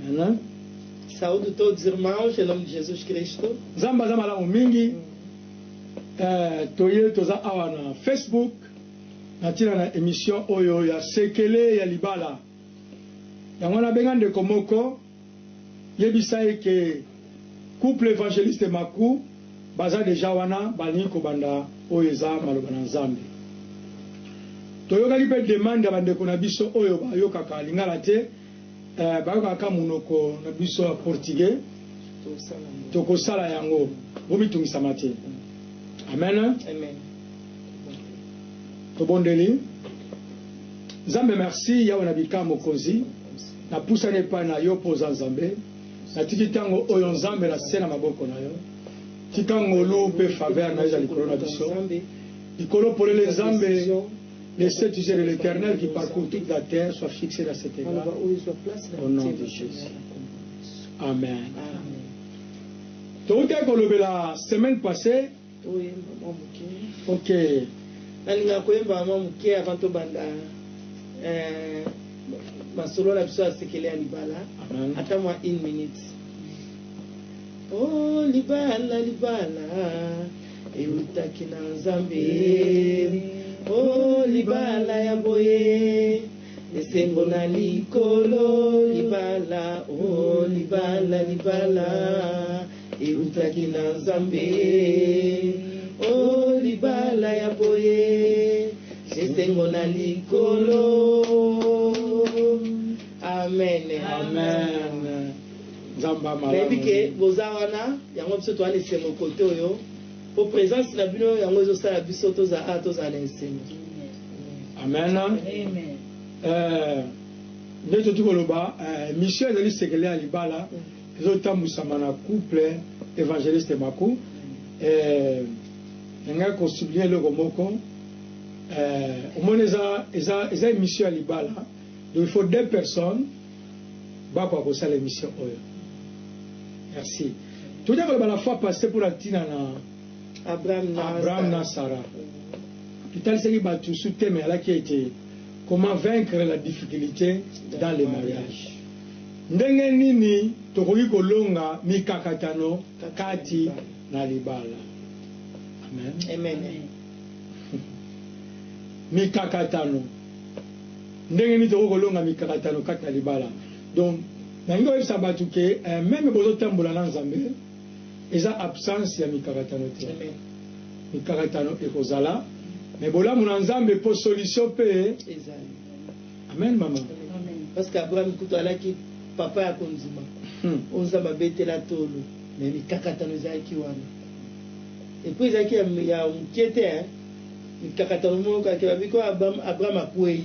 Amen. Saúde todos os irmãos, em nome de Jesus Cristo. Zamba zamba la mingi. Toye toza awa na Facebook. Natina na émission oyo ya sekele ya libala. Yango na bengande komoko. Yebisa ke couple évangéliste Maku baza deja wana bali ko banda oyo eza maloba na Nzambe. Toyokaki pe demande ya bandeko na biso oyo bayokaka lingala te. Bayokaka munoko na biso ya portugais. Tokosala yango. Bomitungisa mate. Amen. Amen. Tobondeli. Nzambe merci yawe na bika mokonzi. Na pusane pa na yo poza Nzambe. Na tiki tango oyo Nzambe na sena maboko na yo. Tikango lu pe faveur na ezali corona biso. Ikolo polele Nzambe. Les 7 yeux de l'Éternel qui parcourt toute la terre soient fixés dans cet égard. Au nom de Jésus. Amen. Tout est comme la semaine passée. Oui, maman Mouké. Ok. Nalinga koyemba maman Mouké avant to banda. Masolo la biso asekele ya libala. Attends moi 1 minute. Oh libala libala. Eutaki na Nzambe. Oh libala ya boye. Esengo na likolo libala. Oh libala libala. Eutaki na Nzambe. Oh libala ya boye. Esengo na likolo. Amen. Amen. Nzamba malama. Nabike bozawana yango biso to ale semo kote oyo. Pour présence na bino yango ezo sala biso toza na esemo. Amen. Amen. Ndeto tukoloba mission ezali sekele ya libala ezotambusa na couple évangéliste Maku. Nanga ko souligner le moko. Omoneza eza mission ya libala. Donc il faut 2 personnes bakwa ko sala mission oyo. Merci. Tout d'abord la fois passée pour la tina na Abraham na Sarah. Tout à l'heure batu sous thème là qui était comment vaincre la difficulté dans les mariages. Ndenge nini tokoki kolonga mikakatano kati na libala. Amen. Amen. Mikakatano. Ndenge nini tokoki kolonga mikakatano kati na libala. Donc nango yebisa batu ke même bozotambola na Nzambe eza absence ya mikakatano te. Mikakatano ekozala mais bolamu na Nzambe po solution pe ezali. Amen maman. Amen. Parce qu'Abraham kuto alaki papa ya konzima. Onzamba betela tolo mais mikakatano ezalaki wana. Et puis ezalaki ya mkiete mikakatano moko ka biko Abraham akwei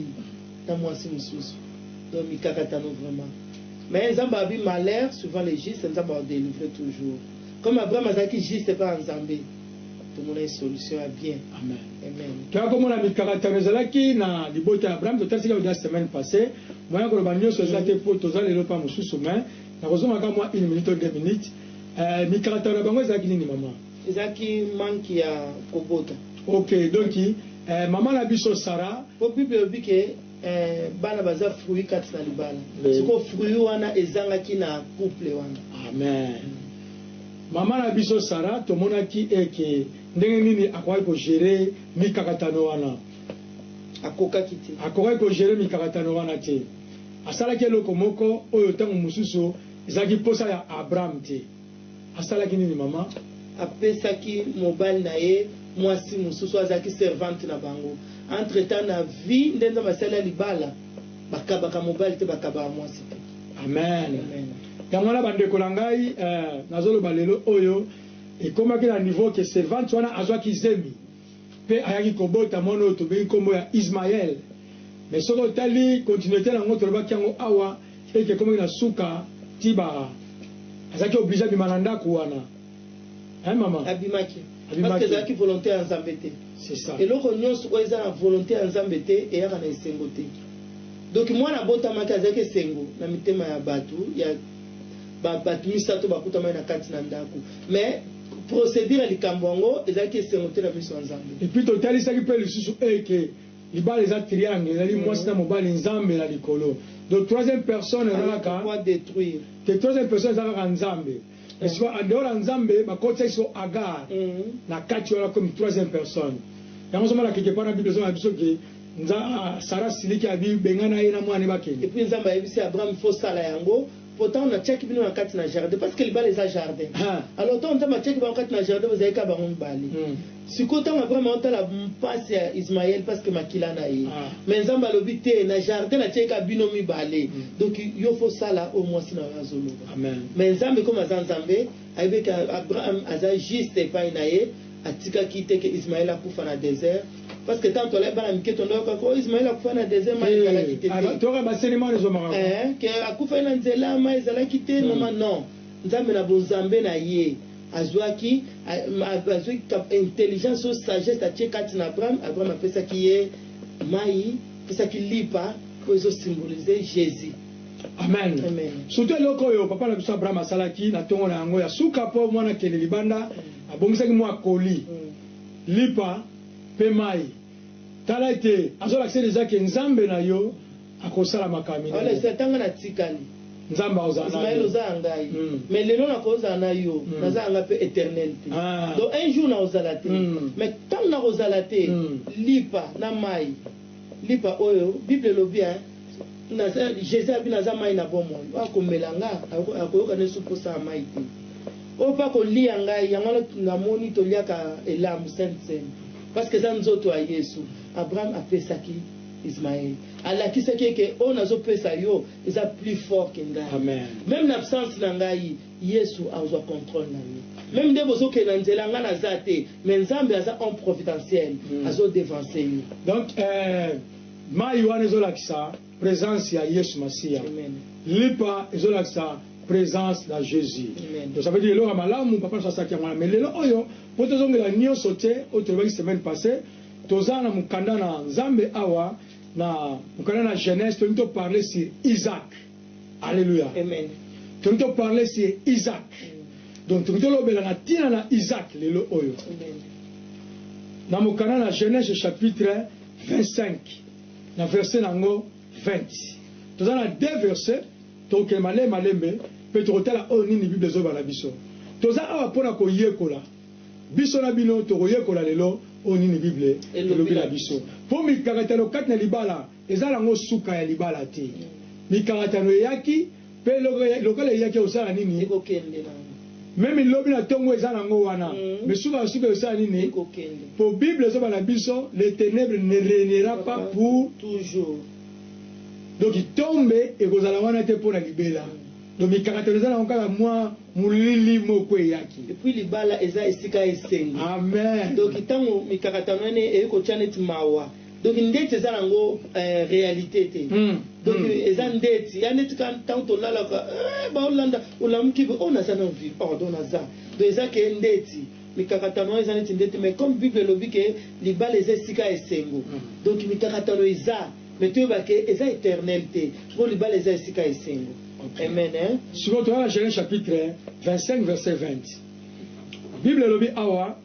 na mwasi mususu. Donc mikakatano vraiment. Mais Nzamba abi malheur souvent les justes Nzamba va délivrer toujours. Comme Abraham azaki juste pas Nzambe. Tout le monde a une solution à bien. Amen. Amen. Tu as comme on a mis caractère zalaki na libota Abraham tout à la semaine passée. Moi ko ba nyoso zate po toza lelo pa mususu mais na kozoma ka moi 1 minute ou 2 minutes. Mi caractère bango zalaki nini maman? Ezaki manki ya kobota. OK, donc maman la biso Sarah, po Bible obi ke bana baza fruit kati na libala. Siko fruit wana ezangaki na couple wana. Amen. Maman la biso Sarah tomonaki eke ndenge nini akwai ko gérer mikakatano wana. Akokaki te. Akwai ko gérer mikakatano wana te. Asalaki eloko moko oyo tango mususu ezaki posa ya Abraham te. Asalaki nini maman? Apesaki mobile na ye mwasi mususu azaki servante na bango. Entre temps na vie ndenza basala libala bakabaka mobile te bakaba mwasi te. Amen. Amen. Yango na bandeko na ngai nazoloba lelo oyo ekomaki na niveau ke servante wana azwaki zemi pe ayaki kobota mwana oyo tobengi kombo ya Ismaël. Mais soko otali continuité nango tolobaki yango awa eke ekomaki na suka tiba azalaki oblige abima na ndako wana. Hein maman? Abimaki. Parce que ezalaki volonté ya Nzambe te. C'est ça. Eloko nyonso oyo eza na volonté ya Nzambe te eyaka na esengo te. Donc mwana botamaki azalaki esengo na mitema ya bato ya bato misato bakutama na kati na ndako. Mais procédure ya likambo yango ezalaki esengo te na miso ya Nzambe. Et puis totalisaki mpe lisusu eke libala eza triangle ezali mwasi na mobali Nzambe na likolo. Donc troisième personne pourquoi détruire? Que troisième personne est Nzambe. Mais si en dehors Nzambe, ma côté ils sont Agar. Na kati wala comme troisième personne. Yango soma la quelque part na Bible zona biso que Sarah siliki abi bengana ina mwana bakeni. Et puis Nzambe yebisi Abraham faut sala yango. Pourtant on a check bino na kati na jardin parce que les balles les a jardin. Alors tant on a check ba kati na jardin vous avez ka ba on bali. Si côté on Abraham on la passe à Ismaël parce que makila na yi. Mais Nzambe lobité na jardin na check bino mi balé. Donc il faut sala au moins sina razolo. Amen. Mais Nzambe comme Nzambe avec Abraham aza juste pas inaye atika kite que Ismaël a kufa na désert. Parce que tant on l'a pas mis que ton doigt Ismaël a kufa na désert mais il a quitté. Tu aurais passé les mains les hommes. Que a kufa na nzela mais il a quitté non. Nzambe na bonzambe na ye azwaki azwaki intelligence ou sagesse à tchekati na Abraham a fait ça qui est mai fait ça qui lipa pour symboliser Jésus. Amen. Surtout loko yo papa na biso Abraham asalaki na tongo na yango ya suka po mwana kene libanda abongisaki mwa koli lipa pe mai tala ete azolakisa déjà ke Nzambe na yo akosala makambo. Wala setanga na tikali Nzamba ozana Ismaël ozangai mais lelo na kozana yo nazanga pe éternalité. Donc un jour na ozalate mais tant na ozalate lipa na mai lipa oyo Bible lobi hein Jésus a bien mai na bomon akomelanga akoyoka ne supo sa mai te o pa ko lianga yango na moni to liaka elamu sainte parce que ça nzoto a Yesu Abraham a fait ça qui Ismaël ala qui sait que on a zo pesa yo is plus fort que ngai. Amen. Même l'absence na ngai Yesu a zo contrôle na yo même de bozo ke na nzela nga na zate mais Nzambe aza en providentiel azo devancer yo. Donc mai wana ezolakisa présence ya Yesu Masia. Lipa ezolakisa présence de Jésus. Donc ça veut dire que malamu papa ça qui mais lelo oyo poto zongela nyonso te otelobaki semaine passée tozana mukanda na Nzambe awa na mukanda na Genèse to parler sur Isaac. Alléluia. Amen. To parler sur Isaac. Donc to lobela na tina na Isaac lelo oyo. Amen. Na mukanda na Genèse chapitre 25 na verset nango 20. Tozana deux versets donc malembe peut rotela oni ni Bible zo bala biso. Toza awa pona ko yekola. Biso na bino to yekola lelo oni ni Bible elobi la biso. Po mi karatano kat na libala ezala ngo suka ya libala te. Mi karatano yaki pe lokole yaki osala nini ekokende na. Même lobi na tongo ezala ngo wana. Mais suka osala nini ekokende. Pour Bible zo bala biso les ténèbres ne régnera pas pour toujours. Donc il tombe et vous allez voir pour la libéla. Donc il caractérise encore moi mulili mokwe yaki. Et puis libala eza esika esengi. Amen. Donc itango mi caractérise e ko chanet mawa. Donc ndeti eza nango réalité te. Donc eza ndeti ya ndeti kan tanto lala ka ba Hollanda ulamuki on a ça non vie. Pardon na ça. Donc eza ke ndeti mi caractérise eza ndeti ndeti mais comme Bible lobi ke libala eza esika esengo. Donc mi caractérise eza mais tu vois que c'est éternalité pour les balles les esika esengo. Amen. Sur la Genèse chapitre 25 verset 20. Bible lobi awa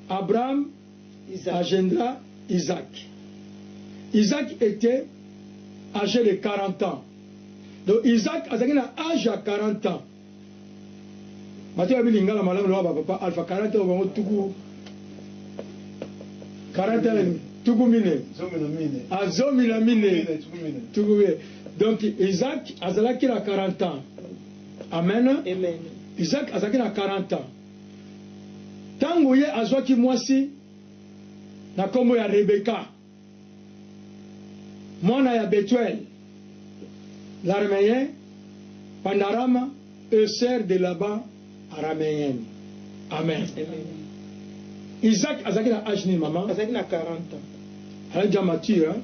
Abraham agenda Isaac. Isaac était âgé de 40 ans. Donc Isaac a un âge à 40 ans. Mathieu Abilinga la madame le papa alpha 40 ans tuku 40 ans Tugumine. Azomina mine. Tugumine. Donc Isaac azalaki na 40 ans. Amen. Amen. Isaac azalaki na 40 ans. Tango ye azwaki mwasi na kombo ya Rebecca. Mwana ya Betuel. L'araméen Pandarama et sœur de Laban araméenne. Amen. Amen. Isaac azalaki na âge ni maman. Azalaki na 40 ans. Elle est déjà mature.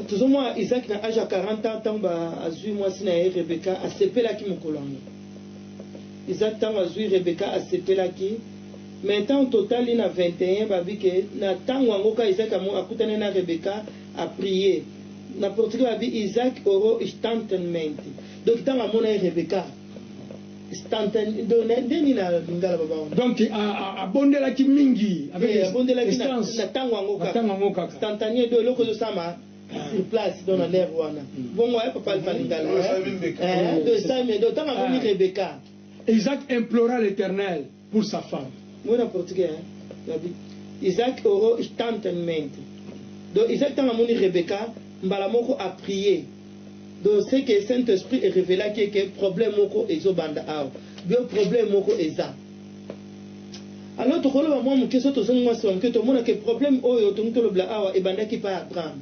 Toujours moi, Isaac na âge à 40 ans, tant ba azui moi si na Rebecca a sepela ki mokolanga. Isaac tant azui Rebecca a sepela ki. Maintenant total il a 21 ba bi ke na tango ngoka Isaac a kutana na Rebecca a prier. Na portugais ba bi Isaac oro instantaneamente. Donc tant amona Rebecca donc abondelaki mingi avec distance na tango ngoka instantané de loko zo sama sur place dans l'air wana bon moi papa le falingala de ça mais d'autant à Rebecca Isaac implora l'Éternel pour sa femme. Moi en portugais Isaac oro instantanément donc Isaac tant à Rebecca mbalamoko a prié donc c'est que Saint-Esprit est révélé que problème moko ezobanda awa bien problème moko eza. Alors tu connais moi mon question to songo so que to mona que problème oyo to ngito bla awa e banda ki pa Abraham.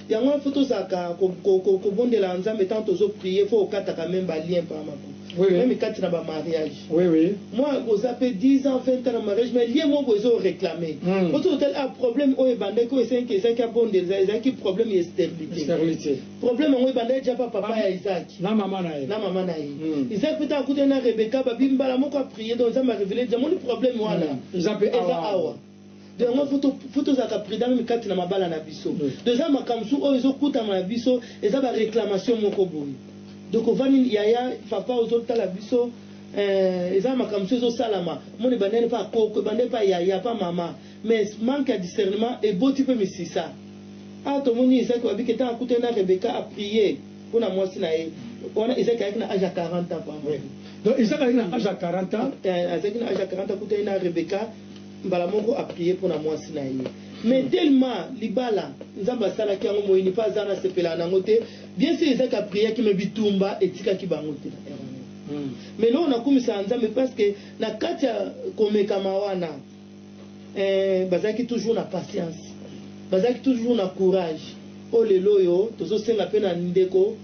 Ya ngwa photo zaka ko bondela nzambe tant to prier faut okata quand même ba lien par mako. Oui, même kati na ba mariage. Oui oui. Moi vous appelez 10 ans 20 ans de mariage mais lien mo bezo réclamer. Quand tu tel a problème oyo banda ko c'est que ça qui a bondela ça qui problème est stérilité. Stérilité. Problème o banda déjà papa ya Isaac. Na maman na ye. Na maman na ye. Isaac peut akuta na Rebecca ba bimba la moko prier donc ça m'a révélé déjà mon problème wana. Isaac awa. Donc moi photo za ka prida même kati na mabala na biso. Déjà makamsu o ezo kuta na biso eza ba réclamation moko boyi. Donc ovani yaya papa ozota la biso eza makamsu ezo salama. Moni banene pas koko banene pas yaya pas maman mais manque de discernement et beau type misisa. Ah to moni Isaac wa biketa akuta na Rebecca a prier pour na mwasi na ye. On a Isaac avec na âge à 40 ans par mois. Donc Isaac avec na âge à 40 ans, avec na âge à 40 ans akuta na Rebecca Balamoko a prié pour la moitié naïe. Mais tellement libala, nzamba sala ki yango moyini pas zana sepela nangote. Bien sûr Isaac a prié qui me bitumba etika ki bangote. Mais là on a comme ça nzambe parce que na katia komeka mawana bazaki toujours na patience. Bazaki toujours na courage. Oh le loyo tozo senga pe na ndeko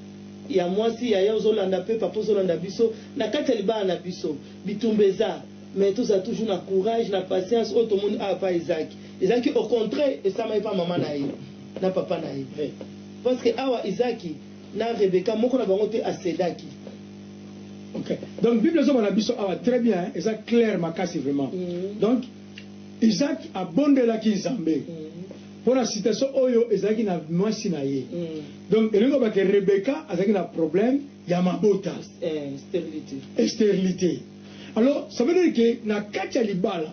ya mwasi ya ya ozolanda pe papa ozolanda biso na katia libala na biso bitumbeza. Mais tout ça toujours na courage, na patience, tout le monde a pas Isaac. Isaac au contraire, et ça m'a pas maman naïe, na papa naïe. Parce que awa Isaac, na Rebecca, moko na bangote a Sedaki. Ok. Donc Bible zo banabiso awa très bien, et ça clair makasi vraiment. Donc Isaac a bondela ki Nzambe. Pour la citation oyo Isaac na mwasi na ye. Donc elingo ba ke Rebecca azaki na problème ya mabota, stérilité. Stérilité. Alors, ça veut dire que na katia libala,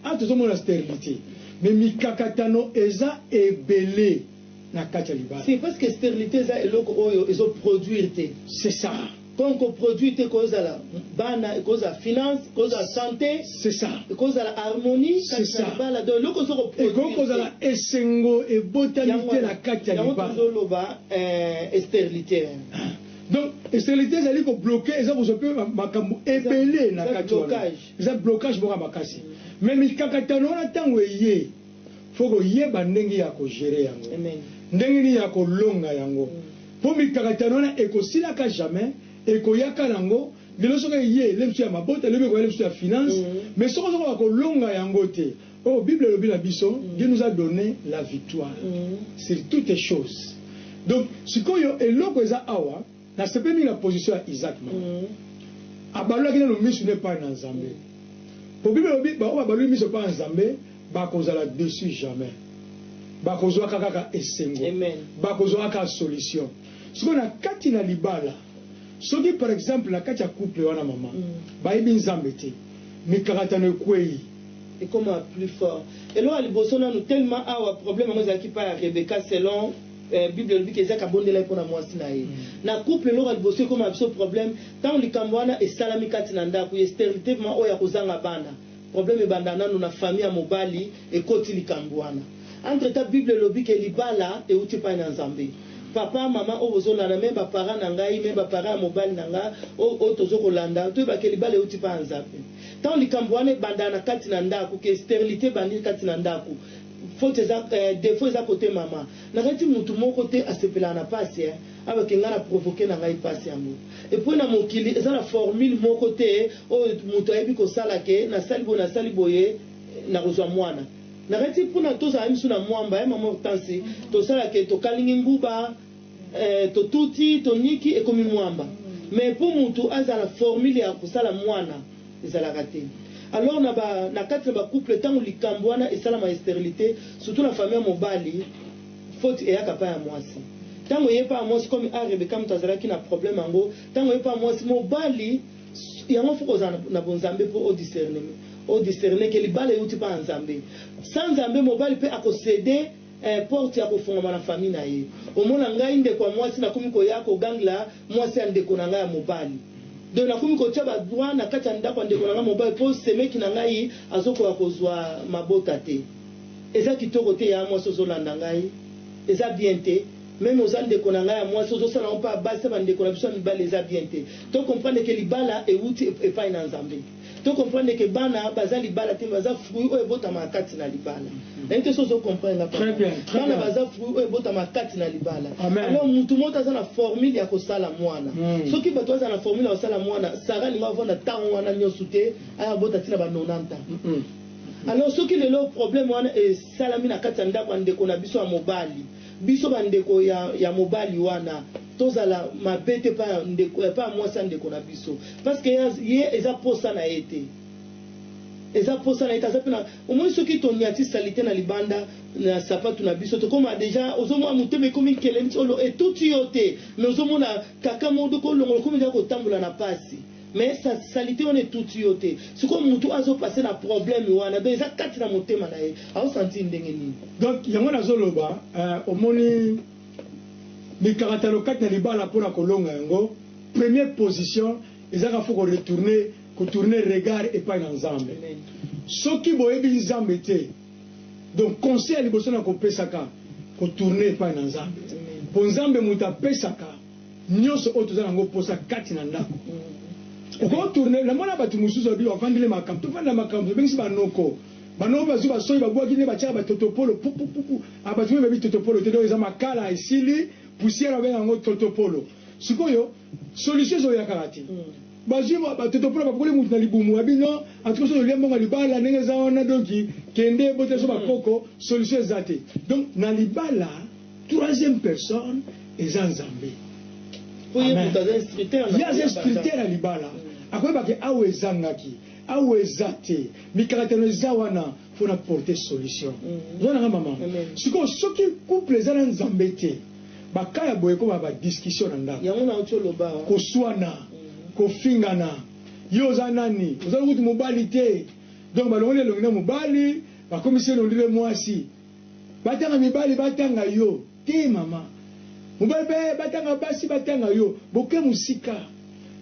entre tout le monde la stérilité, mais mikakatano eza ebele na katia libala. C'est parce que stérilité eza eloko oyo ezo produire te. C'est ça. Quand on produit te cause la bana, cause la finance, cause la santé. C'est ça. Cause la harmonie. C'est ça. Donc eloko zo produire. Et cause la esengo et botanité na katia libala. Yango zo loba stérilité. Donc, stérilité, c'est dire que bloquer, ça vous peut makambu ébélé na blocage. Ça blocage pour makasi. Mais mikakatano na tango yé. Faut que yé ba ndengi ya ko gérer yango. Amen. Ndengi ya ko longa yango. Pour mikakatano na ekosila ka jamais eko yaka nango, de soka yé, lemsu ya mabota, lemsu ya finance, mais soko soko ko longa yango te. Oh, Bible le bila biso, Dieu nous a donné la victoire sur toutes les choses. Donc, ce qu'on est l'eau eza awa, na sepe mi la position à Isaac. Abalua qui ne nous mis pas en Nzambe. Pour Bible le ba abalua mis pas en Nzambe, ba kozala dessus jamais. Ba kozwa kaka esengo. Amen. Ba kozwa kaka solution. Ce qu'on a kati na libala. Ce qui par exemple la kati ya couple wana maman. Ba ibi Nzambe te. Mi karatano kwei. Et comment plus fort. Et là, les Bosona nous tellement a un problème, moi, qui parle à Rebecca selon Bible dit que Isaac a bondé là pour la moitié naïe. Na couple là, les Bosona comme un problème, tant les Kambwana et Salami Katinanda, pour stérilité, vraiment, oh, ya kozanga banda. Problème est bandana, nous na famille à Mobali et côté les Kambwana. Entre ta Bible lobby que libala et où tu pas dans Zambie. Papa, maman, au besoin de même parents nangai, même parents mobile nanga, au tozo Rolanda, tu vas que libala et où tu pas en Zambie. Tant les Kambouane bandana katinandaku, que stérilité bandit katinandaku, faut défaut à côté maman. N'arrête mutu mon côté à ce pela na passe, avec un gars provoqué na ngai passe amour. Et puis na mokili, ça la formule mon côté, oh mutu ebi ko salake, na saliboye, na rozwa mwana. N'arrête pour na tous à même sur la mwamba, maman tansi, to salake, to kalingimbuba, to tuti, to niki et comme mwamba. Mais pour mutu aza la formule ya kusala mwana. Alors, na quatre couple tant où les Kambouana et Salama stérilité, surtout la famille Mobali, faute et à moi si. Tant où il n'y a pas moi comme Rebecca Mtazara qui n'a problème en gros, tant où il n'y a pas moi si Mobali, il y a un faux na bon Zambé pour discerner que les balles est pas en Zambé. Sans Zambé, Mobali peut accéder porte ya kofungama na famille na ye omona ngai ndeko ya mwasi nakomi koya kogangla mwasi ya ndeko na ngai ya mobali donc nakomi kotia badroit na kati ya ndako ya ndeko na ngai mobali mpo semeki na ngai azokoya kozwa mabota te eza kitoko te ya mwasi ozolanda ngai eza bien te même aux ndeko na ngai ya mwasi ozosala ngo mpo abasi bandeko na biso ya mibali eza bien te to comprendre ke libala euti epai na nzambe to comprendre ke bana baza libala te baza fruit oyo ebotama kati na libala naye te so ozocomprendre bana baza fruit oyo ebotama kati na libala alors mutu moto aza na formule ya kosala mwana soki bato baza na formule ya kosala mwana sara alinga avanda ntango wana nyonso te aya bota ntina ba 90 ans alors soki lelo problème wana esalami na kati ya ndako ya ndeko na biso ya mobali biso bandeko ya mobali wana tozala mabete pa ndeko pa mwasi ndeko na biso parce que ye eza posa na ete eza posa na ete eza pena omoni soki toniati salite na libanda na sapatu na biso tokoma déjà ozomona muteme komi keleni olo etuti yo te mais ozomona kaka modo ko longo komi ja kotambola na pasi mais sa salite on est tout yoté c'est comme mutu azo passer na problème wana donc ça kati na motema na ye a senti ndenge nini donc yango na zoloba omoni mi karatalo kati na libala pona kolonga yango première position ezaka faut retourner regard et pas dans nzambe soki boyebi nzambe te donc conseil liboso na kopesaka ko tourner pas dans nzambe po nzambe mutu apesaka nyonso oyo toza nango posa kati na ndako oko tourner na mona batu mususu bi ofandile makambo to fanda makambo bengisi banoko banoko bazu basoyi babwaki ne bachaka batotopolo pupupupu abatu me bi totopolo te do eza makala esili poussière avec ngo totopolo sikoyo solution zo yakala ti bazima batotopolo bakole mutu na libumu abino atikoso yo lembo libala ndenge za ona doki kende bote so bakoko solution ezate donc na libala troisième personne eza nzambe il y a un instructeur à libala akoye bake awe zangaki awe zate mikaratano zawana faut apporter solution zona mama siko soki couple zana nzambe te bakaya boye ko ba discussion na ndako yango na otoloba ko swana ko fingana yo za nani ozali kuti mobali te donc balongole longina mobali bakomise londile mwasi batanga mibali batanga yo te mama mubebe batanga basi batanga yo boke musika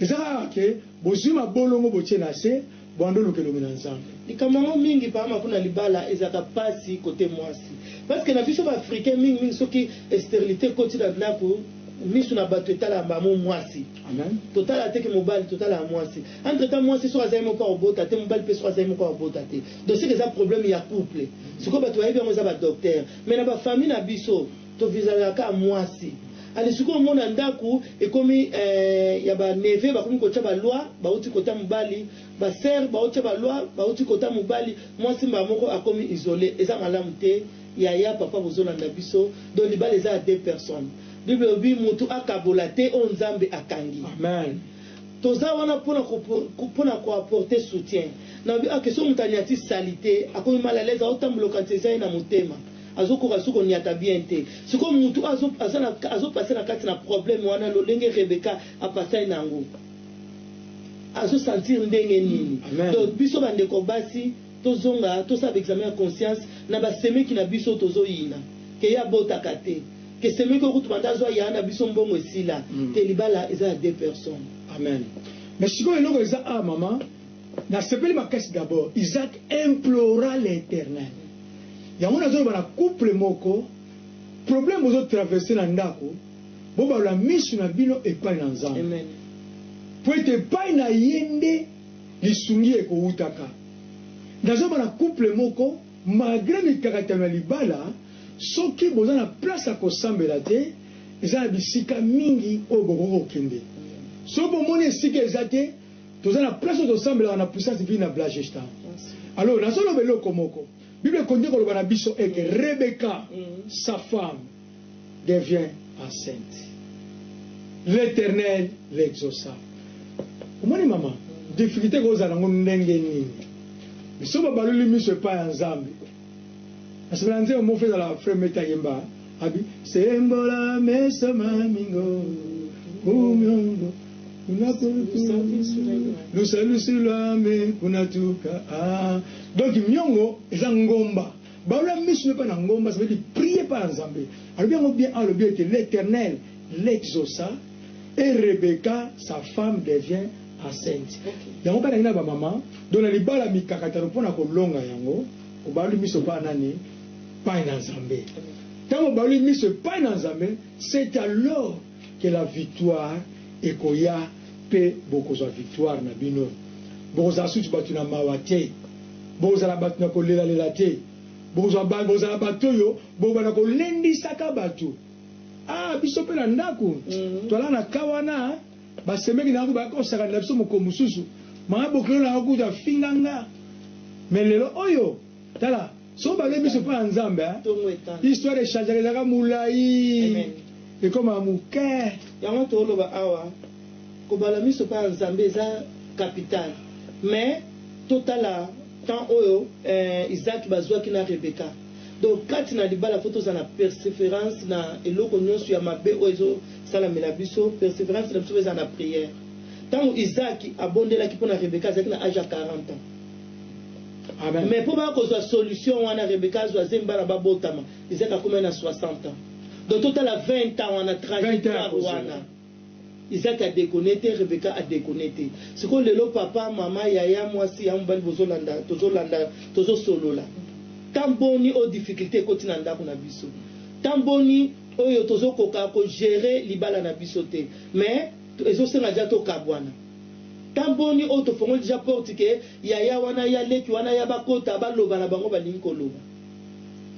ezaka ke bozuma bolongo bochena se bondo lokelo mina nzambe likamamo mingi pa makuna libala ezaka pasi côté mwasi parce que na biso ba africain mingi soki stérilité côté na ndako misu na bato etala mbamo mwasi amen total ateke mobali total à mwasi entre temps mwasi so azaimo ko obota te mobali pe so azaimo ko obota te donc c'est que ça problème ya couple siko bato ayebi ngo za ba docteur mais na ba famille na biso to vizala ka mwasi ali siko mona ndaku ekomi ya ba neve bakomi ko tshaba loi ba uti kota mobali ba ser ba uti ba loi ba uti kota mobali mwasi mba moko akomi isolé eza malamu te ya papa bozona na biso donc libala eza à deux personnes Bible obi mutu akabola te o nzambe akangi amen toza wana pona ko apporter soutien na bi akeso mutaniati salité akomi mal à l'aise autambulo kanteza na mutema azokoka suko niata bien te siko mutu azo passer na kati na problème wana lo lenge Rebecca a passer nango azo sentir ndenge nini donc biso bandeko basi tozonga tosa examen ya conscience na ba semeki na biso tozoyina ke ya bota kate que c'est mieux que vous demandez à Yana Bissombo Messila, Telibala est à deux personnes. Amen. Mais si vous avez dit à maman, n'a pas ma caisse d'abord. Isaac implora l'Éternel. Il y a un couple moko, problème aux autres traverser l'andako, bon bah la mise sur la bino et pas l'ensemble. Amen. Pour être pas na yende, les sungi et koutaka. Dans un couple moko, malgré les caractères libala, soki boza na place à kosambela te eza na bisika mingi oyo bokoko kende so bomoni esika eza te toza na place oyo tosambelaka na puissance divine na blagestan alors nazoloba eloko moko bible ekondi koloba na biso eke Rebecca sa femme devient enceinte l'Éternel l'exauça omoni mama difficulté kozala nango ndenge nini biso babaloli miso epai ya nzambe Asibranze o mofe la fremeta yemba abi sembola mesa mamingo umyongo lusalusula me kunatuka donc myongo eza ngomba Baola misu pas na ngomba, ça veut dire prier par Nzambe. Alors bien était l'Éternel l'exauça et Rebecca, sa femme, devient enceinte. Yango pas na ba maman, donc na libala mikakata pona ko longa yango, ko baola misu pas nani, pas na Nzambe. Tant baola misu pas na Nzambe, c'est alors que la victoire ekoya pe bokozwa victoire na bino. Bokozala suti batu na mawate, bokozala batu na kolela lela te, bokozala batu yo bobana kolendisaka batu. Ah biso pe na ndako tola na kawana basemeki na ba kosaka na biso moko mususu mama bokelo na kuta finganga melelo oyo tala so bale biso pa Nzambe histoire change la mulai et comme amuke yango to loba awa ko bala miso pa Nzambe za capital mais totala tant oyo Isaac bazwa ki na Rebecca. Donc quand na libala photo za na persévérance na eloko nyonso ya mabe ozo sala melabiso persévérance na biso za na prière. Tant Isaac abondela ki pona Rebecca za na âge à 40 ans. Amen. Mais pour ba kozwa solution wana Rebecca zo zemba na babotama Isaac a combien na 60 ans. Donc total à 20 ans on a trajectoire wana. Isaac a déconnecté, Rebecca a déconnecté. Ce que le papa, maman, yaya, moi si ambal bozolanda, tozo solo là. Tamboni aux difficultés kotinanda kuna biso. Tamboni oyo tozo koka ko gérer libala na bisote. Mais ezo senga jato kabwana. Tamboni o to fongo déjà porte que yaya wana ya leki wana ya bakota baloba na bango balinko loba.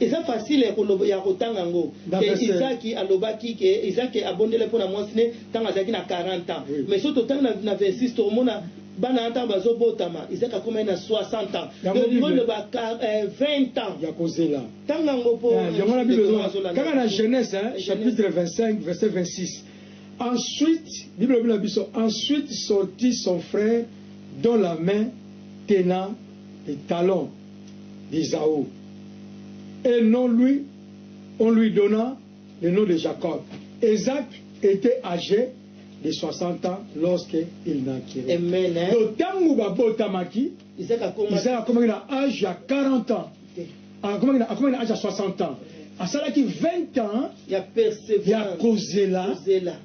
Et c'est facile ya kotanga ngo. Isaki alobaki ke Isaki abondele pona mwasine tanga zaki na 40 ans. Mais surtout tanga na 26 to mona bana anta bazo botama Isaki a combien na 60 ans. Donc il va le 20 ans. Ya kozela. Tanga ngo po. Yango na Bible. Quand na Genèse chapitre 25 verset 26. Ensuite sortit son frère dont la main tenant les talons d'Isaü. Et non lui, on lui donna le nom de Jacob. Isaac était âgé de 60 ans lorsqu'il naquit. Amen. Isaac a commencé à l'âge à 40 ans. A commencé à l'âge à 60 ans. À cela qui 20 ans, il y a persévérance. Il y a causé là.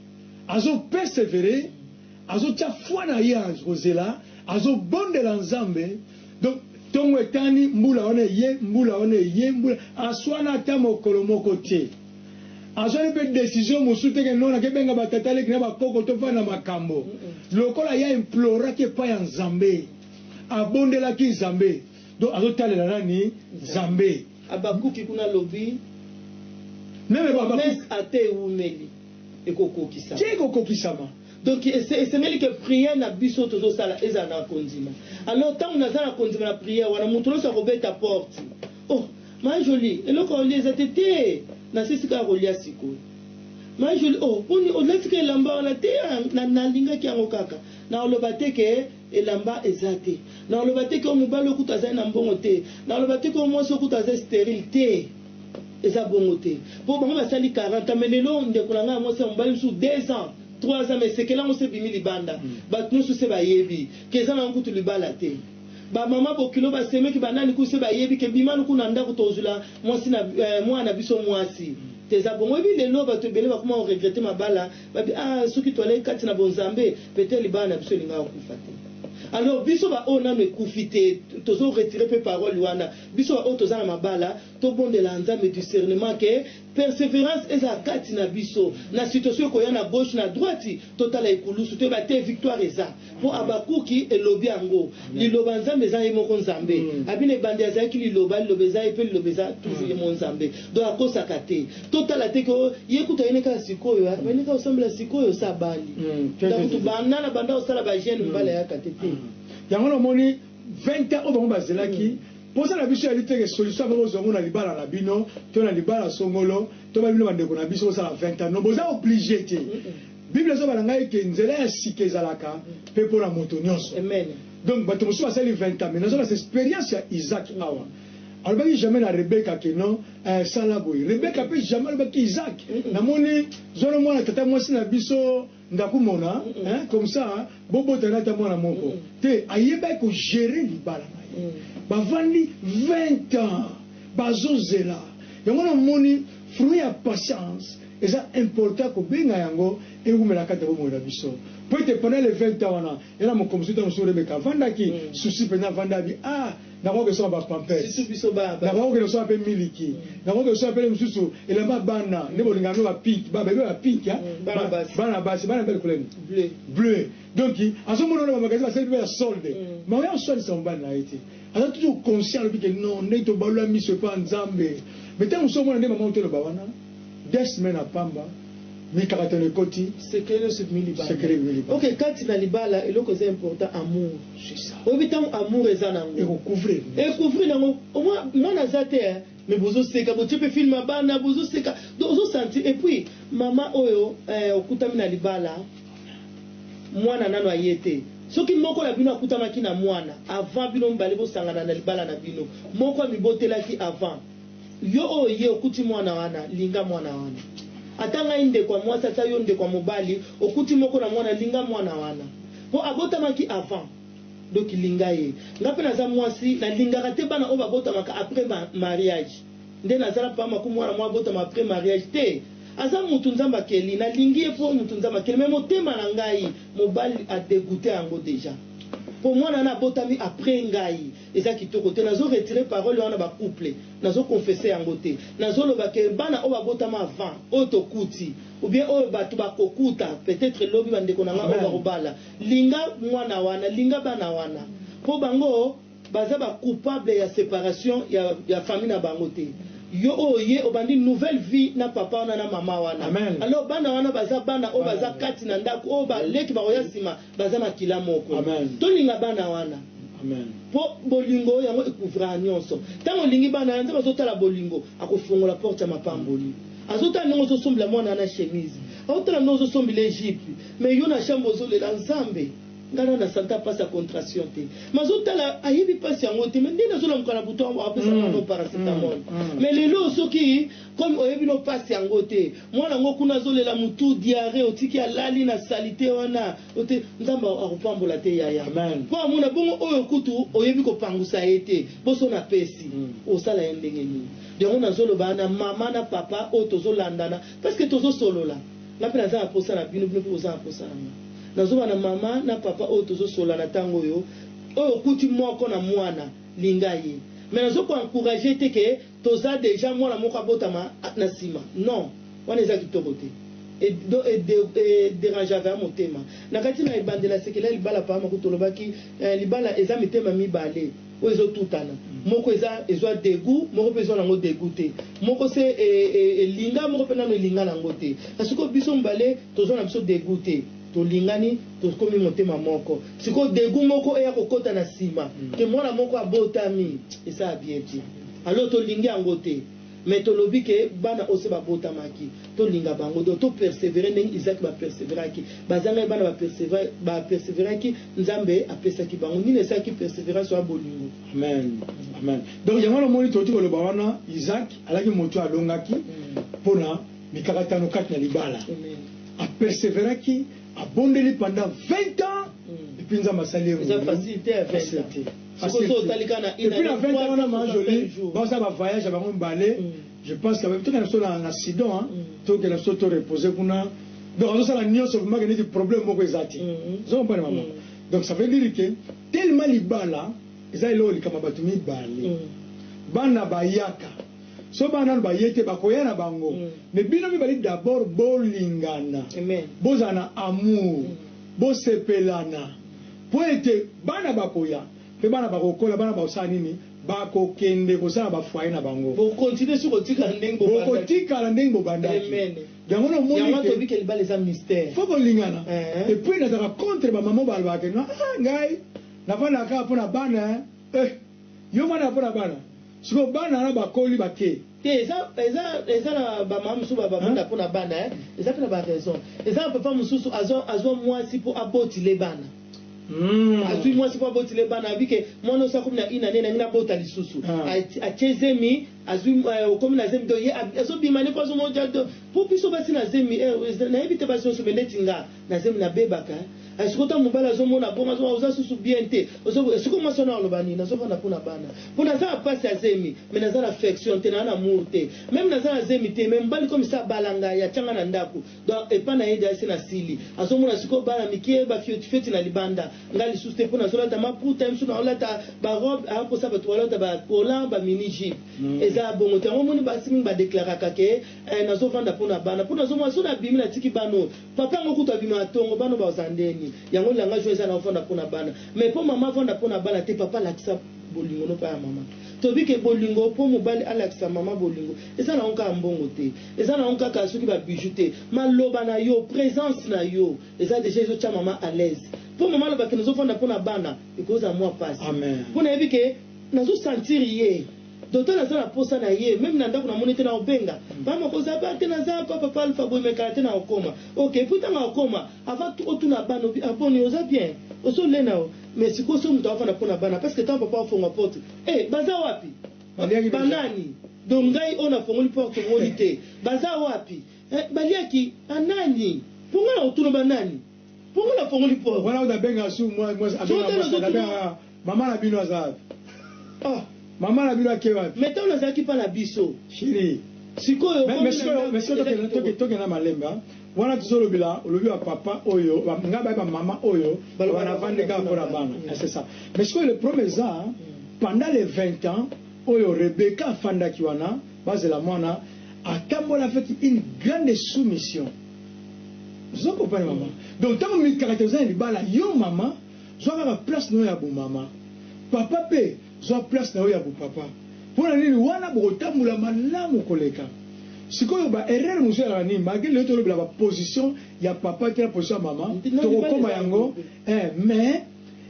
Azo persévérer. Azo tia foi na ya Rosela. Azo bonde l'ensemble. Donc tongo etani mbula one ye mbula aswana tamo kolomoko te azone pe décision musute ke nona ke benga batatale ke ba koko to fana makambo lokola ya implora ke pa ya Nzambe abondela ki Nzambe donc azotalela nani Nzambe abakuki kuna lobi meme babakuki ate umeli ekokokisa ekokokisama. Donc c'est même que prière na biso tozo sala ezana kondima. Alors tant on a la kondima la prière wana mutulo sa robet ta porte. Oh, ma jolie, et là quand les atete na sisi ka rolia siko. Ma jolie, oh, poni on laisse que lamba la te na linga ki yango kaka. Na olobate ke elamba ezate. Na olobate ke mobalo kutaza na mbongo te. Na olobate ke mo so kutaza stérile te. Eza bongo te. Pour bango basali 40 mais lelo ndekolanga mo se mbali sous 2 ans. 3 ans, mais c'est que là on s'est bimi libanda. Bah nous se ba yebi. Que ça na nkutu libala te. Ba mama bokilo ba seme ki banani ku se ba yebi ke bima nuku na ndako tozula mwasi na mwa na biso mwasi. Teza bongo bi lelo ba to bele ba comment on regretter mabala. Ba ah soki tole kati na bonzambe peut-être libana na biso linga okufate. Alors biso ba ona me kufite tozo retirer pe parole wana. Biso ba o toza na mabala to bonde la nzambe discernement que persévérance eza kati na biso na situation ko ya na gauche na droite totala ekulusu to ba te victoire eza po abakuki elobi yango liloba nzambe eza yemoko nzambe abine bande eza ki liloba eza epe liloba eza toujours yemo nzambe do akosa kate totala te ko yekuta yeneka sikoyo yeneka osambla sikoyo sa bali donc tu banana banda osala ba jeune mbala ya kate te yango no moni 20 ans obango bazelaki. Pour ça, la biso a dit que solution avec aux hommes, on a libala la bino, tu as libala songolo, tu as libala de konabiso, ça a 20 ans. Non, vous êtes obligé. Bible ça va l'engager que nous allons siker zalaka, pe pour la montagnoso. Amen. Donc, bah tu me suis passé les 20 ans. Mais nous avons cette expérience à Isaac awa. Alors, bah jamais la Rebecca que non, ça la boy. Rebecca peut jamais le bec Isaac. Na moni, zone moi la tata moi c'est la biso. Ndakumona, comme ça, bobo tenata moi na moko. Te ayeba ko gérer libala. Bavandi 20 ans. bazozela yango na moni fruit ya patience eza important ko benga yango eumela kata bo na biso po te pendant les 20 ans wana ela mo komsuta mo sure beka vanda ki souci pena vanda bi na ko so ba pampers si biso ba na ko so pe miliki na ko so pe mususu ela ma bana ne bo ngano ba pink ba bebe ba pink ya bana basi bana belle couleur bleu donc aso mo na magasin c'est bien solde mais on solde son bana été alors toujours conscient que non ne to balwa mi se pas nzambe mais tant so mo na maman to ba wana 2 semaines à pamba mi karatone koti secret sur milibala secret milibala OK quand tu na libala et le c'est important amour c'est ça au bitan amour ezana et recouvrir nango au moins moi na zate mais bozo seka bo tu peux filmer bana bozo seka dozo sentir et puis maman oyo okutami na libala mwana nano ayete soki moko la bino akutamaki na mwana avant bino mbale bo sangana na libala na bino moko mibotelaki avant yo oye okuti mwana wana linga mwana wana atanga inde kwa mwasa ta yo nde kwa mobali okuti moko na mwana linga mwana wana po abotamaki avant donc linga ye ngape na za mwasi na linga te bana o babotamaka après mariage nde nazala pa maku mwana mwa botama après mariage te aza mutu nzamba keli na lingi e po mutu nzamba keli mais motema na ngai mobali a dégoûté yango déjà pour moi na botami après ngai eza kitoko te nazo retirer parole wana ba couple nazo confesser yango te nazo loba ke bana o ba botama avant o to kuti ou bien o batu ba kokuta peut-être lobi bande konanga o ba robala linga mwana wana linga bana wana po bango baza ba coupable ya séparation ya famille na bango te yo oye obandi nouvelle vie na papa wana na mama wana alors bana wana baza bana o baza kati na ndako o ba leki ba oya sima baza na kila moko to linga bana wana amen po bolingo yango ekouvra nyonso tango lingi bana nza bazotala bolingo akofungola porte ya mapamboli azotala ndenge ozosombela mwana na chemise azotala ndenge ozosombela Egypte mais yo na chambre ozolela nzambe ngana na santa passe à contraction te mazotala ayibi passe yango te mais ndina zola mukala buto apesa no paracetamol mais lelo soki comme oyebi no passe yango te mwana ngo kuna zolela mutu diarrhée otiki alali na salité wana ote nzamba akopambola te yaya amen po amuna bongo oyo kutu oyebi ko pangusa ete boso na pesi osala ndenge nini donc na zoloba na mama na papa o tozolandana parce que tozo solola la pena za aposa na bino bino oza aposa na nazoba na mama na papa oyo tozosola na tango oyo kuti moko na mwana linga ye mais nazo ko encourager te ke toza déjà mwana moko abotama na sima non wana eza kitoko te et dérange vers motema na kati na ibandela sekela libala pa mako tolobaki libala eza mitema mibale o ezo tutana moko eza ezwa dégoût moko besoin nango dégoûté moko se linga moko pena no linga nango te parce que biso mbale tozo na biso dégoûté tolingani tokomi motema moko siko dégoût moko eya kokota na sima ke mwana moko abotami esa bien ti alors tolingi yango te mais tolobi ke bana ose babotamaki tolinga bango do to persévérer ndenge Isaac ba persévéraki bazanga bana ba persévéraki nzambe apesaki bango nini esaki persévérance ya bolingo amen amen donc yango na moni toti koloba wana Isaac alaki moto alongaki pona mikakatano kati na libala a persévéraki abondeli pendant 20 ans et puis nzamba sali ça facilité à 20 ans et puis la 20 ans on a mangé bon ça va voyage avant balé je pense que même tout quand on a un accident tout que la soto reposer kuna donc on a la nion sur ma gagner des problèmes moko ezati zo pas maman donc ça veut dire que tellement libala eza ilo likama batumi balé bana bayaka so bana bayete bakoya na bango mais bino mibali d'abord bolingana bozana amour bosepelana po ete bana bakoya pe bana bakokola bana basala nini bakokende kosala bafoye na bango bokontinue sur kotika ndenge bokotikala ndenge bobandaki yango na omoni ke libala eza mystère fo bolingana et puis nazaka contre bamama balobaka no ngai navandaka mpo na bana yo mwana mpo na bana siko bana na bakoli bake te eza na bamama mosusu babanda mpo na bana eza mpe na baraison eza na papa mosusu azwa mwasi mpo abotile bana azwi mwasi mpo abotile bana abike mwana osa komi na ina nene nangi nabota lisusu atie zemi azwi okomi na zemi do ye azobima ne mpo azomoja do mpo biso basi na zemi nayebi te basi nyonso me neti nga na zemi nabebaka est-ce que tu as mon bal à son mona bon à sous bien té est-ce que moi son a lobani na so fanda pona bana pona ça passe à zemi mais na za affection te na amour te même na za zemi te même bali comme ça balanga ya tanga na ndako donc et pas na yeda c'est na sili a so mona siko bana mikie ba feti na libanda ngali sous te pona so la ta maputa msu na la ta ba robe a ko ça ba toilette ba kola ba mini jeep et ça bon te moni ba simi ba déclarer kake na so fanda pona bana pona so mo so na bimi na tiki bano papa ngoku to bima tongo bano ba zandeni yango langa joisa na fanda pona bana mais pour maman fanda pona bana te papa lakisa bolingo no pa ya maman to bi ke bolingo pour mobali alakisa maman bolingo eza na onka mbongo te eza na onka ka soki ba bijou te maloba na yo présence na yo eza déjà zo cha maman à l'aise pour maman lo ba ke no fanda pona bana ikoza moi passe amen pona bi ke nazo sentir ye docteur naza na posa na ye même na ndako na moni te na obenga bama koza ba te naza papa alpha boy mekala te na okoma ok puta na okoma avant otuna bana aboni oza bien oso lena mais siko so mtu afana pona bana parce que tant papa ofonga porte baza wapi banani donc ngai ona fongoli porte ngoli te baza wapi baliaki anani ponga na otuna banani ponga na fongoli porte voilà on a benga sou moi abenga maman na bino aza maman la bila kewa mais on a qui pas la biso chérie sikoyo mais toke na malemba wana tuzolo bila olobi wa papa oyo ngaba ba mama oyo wana vandeka pour la bana c'est ça mais sikoyo le premier ça pendant les 20 ans oyo Rebecca fanda kiwana base la mwana atambola fait une grande soumission vous comprenez maman donc tant mi caractérisation libala yo maman soit la place no ya bu mama papa pe soit place na yo ya bu papa pour nini wana botambola malamu koleka sikoyo ba erreur muso la nini malgré le tolo la position ya papa qui la position maman to koma yango mais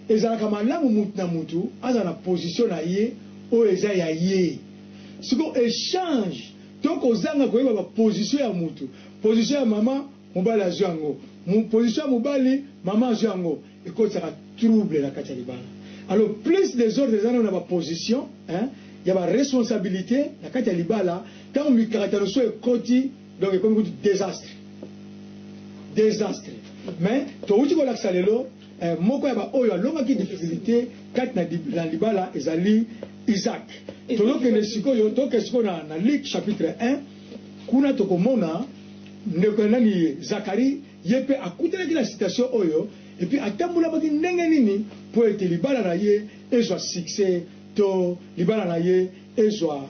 ezalaka malamu mutu na mutu aza na position na ye o eza ya ye siko échange to kozanga koyeba ba position ya mutu position ya mama mobali azwa yango position ya mobali mama azwa yango ekotaka trouble na kati ya libala. Alors plus des autres gens dans ma position, il y a ma responsabilité, la carte libala, quand on caractérise le côté, donc il y a comme un désastre. Désastre. Mais, tout ce qu'on a salé là, moi quand il y a l'homme qui a des difficultés, quand il y a libala, ils allaient Isaac. Tout le monde qui est dans Luc chapitre 1, kuna tokomona, ne connaît Zacharie, il peut écouter la citation oyo. Et puis, à Tamboula, il y a nini pour être libala na ye, et soit succès, to libala na ye, et soit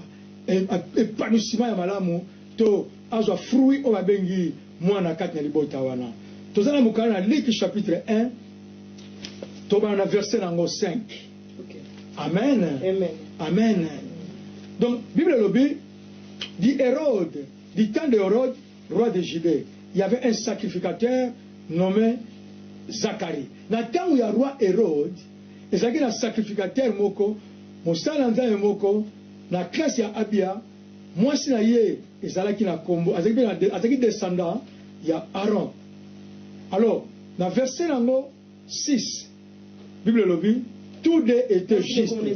épanouissement ya malamu, to azwa fruit o babengi mwana kati na libota wana. To zana mukana na Luc chapitre 1, to bana verset nango 5. Okay. Amen. Amen. Amen. Donc, Bible lobby dit Hérode, du temps d'Hérode, roi de Judée, il y avait un sacrificateur nommé Zacharie. Na temps où il y a roi Hérode, il y a un sacrificateur moko, mosala nzambe moko, na classe ya Abia, moi si na ye, ezalaki na kombo, azaki descendant, il y a Aaron. Alors, dans verset nango 6, Bible lobby, tous deux étaient justes. Moi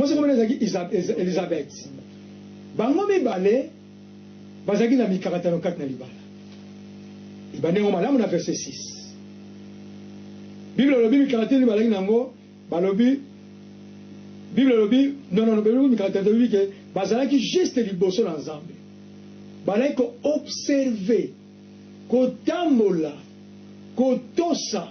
c'est comme les Elisabeth. Bango mibale, bazaki na mikaratano kat na libala. Ibanengo malamu na verset 6. Bible lobby mikaratano balaki nango, balobi Bible lobby non Bible mikaratano lobby ke bazalaki juste liboso na Nzambe. Balaki ko observer, ko tambola, ko tosa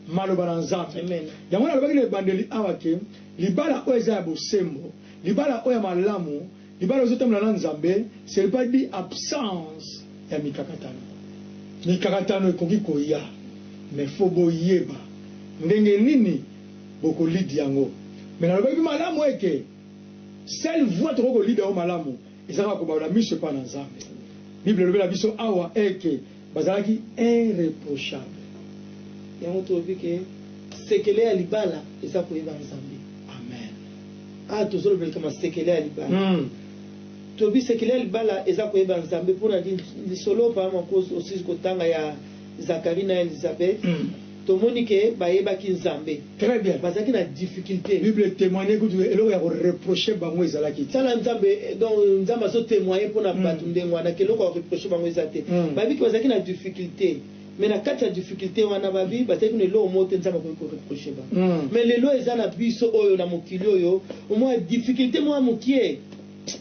maloba na Nzambe. Amen. Yango na lobaki le bandeli awake, libala oyo eza ya bosembo, libala oyo ya malamu, libala oyo ezotambola na Nzambe, c'est pas dit absence ya mikakatano. Mikakatano ekoki koya, mais faut boyeba ndenge nini bokolidi yango. Mais na lobaki malamu eke seule voie toko kolidi yango malamu ezaka kobaola miso epai na Nzambe. Bible elobi na biso awa eke bazalaki irréprochable. Yango tobi ke sekele ya libala eza koyeba Nzambe. Amen. Tozolo beli kama sekele ya libala. Tobi sekele ya libala eza koyeba Nzambe mpona lisolo pa makozi aussi kotanga ya Zacharie na Elisabeth. Tomoni ke bayebaki Nzambe. Très bien. Bazaki na difficulté. Bible témoigne que eloko ya ko reprocher bango ezalaki. Sala Nzambe donc Nzambe so témoigner mpona batu ndengo na keloko ya reprocher bango ezate. Babiki bazaki na difficulté. mais na kati ya difficulté wana babi bataki ne lo moto nzamba ko reprocher ba mais le lo ezana biso oyo na mokili oyo au moins difficulté moi mokie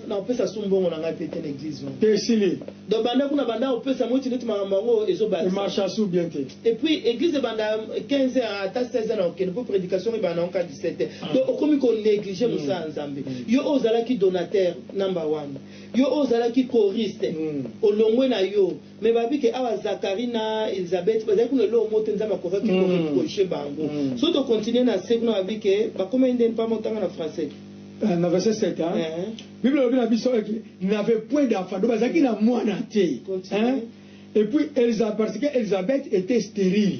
na opesa sumbongo na ngai pete l'église tesili donc banda kuna banda opesa moti net mamango ezo ba marcha sous bien te et puis église banda 15 à 16 ans ok pour prédication banda en 17 donc okomi ko négliger musa nzambe yo ozala ki donateur number 1 yo ozala ki choriste olongwe na yo mais babi ke awa Zakarina Elizabeth bazali kuna lo moto nzamba ko ki ko reprocher bango so to continuer na se kuna babi ke ba commande pas montanga na français dans verset 7 hein Bible a dit qu'il n'avait point d'enfant donc bazaki na mwana te hein et puis Elisabeth parce que Elisabeth était stérile